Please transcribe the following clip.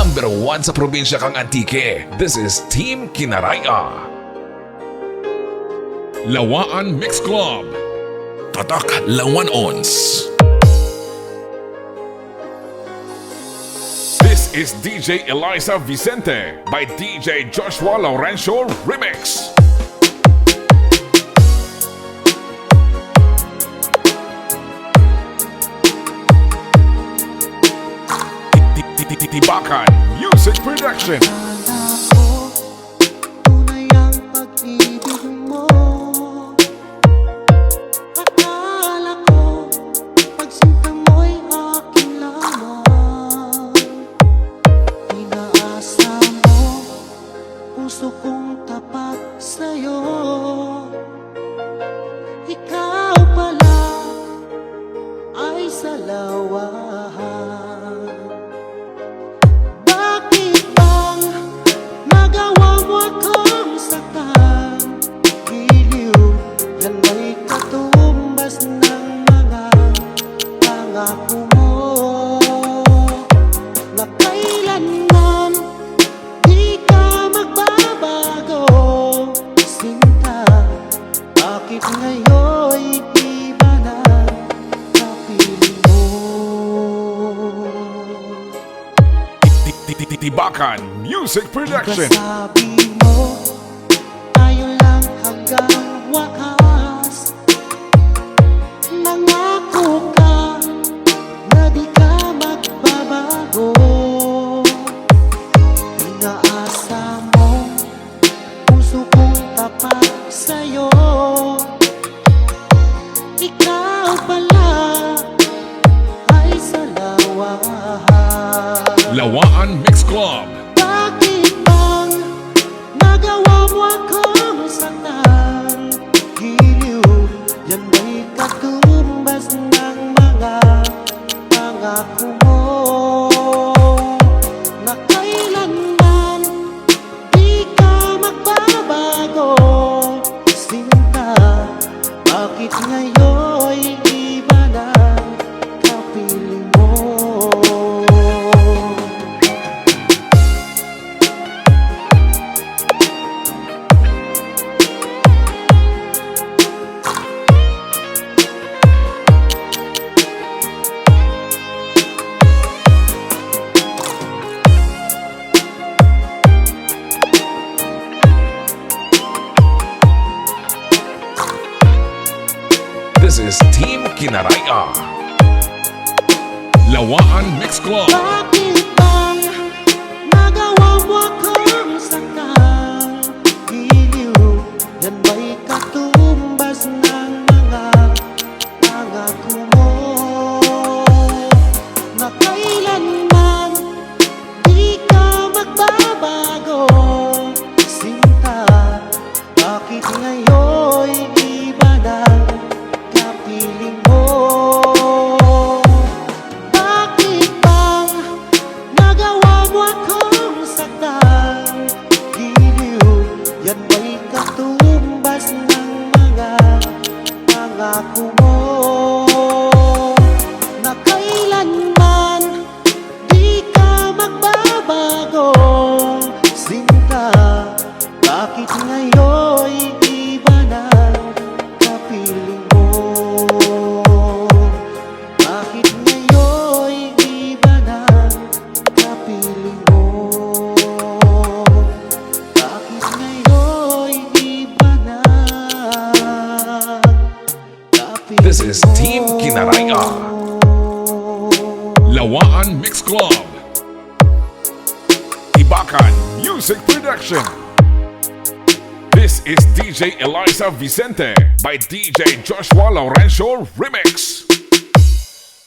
#1 sa probinsya kang Antique. This is Team Kinaraya. Lawaan Mix Club. Tatak Lawan Ons. This is DJ Eliza Vicente by DJ Joshua Laurencio Remix. Tibakan Music Production. Tunay ang pag-ibig mo. Akala ko pagsinta mo'y akin lamang. Inaasa mo puso kong tapat sa'yo. Ikaw pala ay salawahan. Ako mo na kailanman di ka magbabago, sinta. Bakit ngayon'y iba na kapiling mo? Tibakan Music Production. Sabi mo tayo lang hanggang wakas. Nangako ka na di ka magbabago. Inaasa mo puso kong tapat sa'yo. Ikaw pala ay salawahan. Lawaan Mix Club. Bakit bang nagawa mo akong saktan? Giliw, yan ba'y katumbas ng mga pangako mo na kailanman di ka magbabago, sinta. Bakit ngayon'y iba na kapiling mo? This is Team Kinaraya. Lawaan Mix Club. Bakit bang nagawa mo akong saktan? Giliw, yan ba'y katumbas ng mga pangako mo na kailanman di ka magbabago, sinta. Bakit ngayon'y iba na kapiling mo? Bakit bang nagawa mo akong saktan? Giliw, yan ba'y katumbas ng mga pangako mo na kailanman di ka magbabago, sinta. Bakit ngayon'y iba na kapiling mo? Bakit ngayon'y iba na kapiling mo? Bakit ngayon'y iba na kapiling mo? This is Team Kinaraya. Lawaan Mix Club. Tibakan Music Production. This is DJ Eliza Vicente by DJ Joshua Laurencio Remix.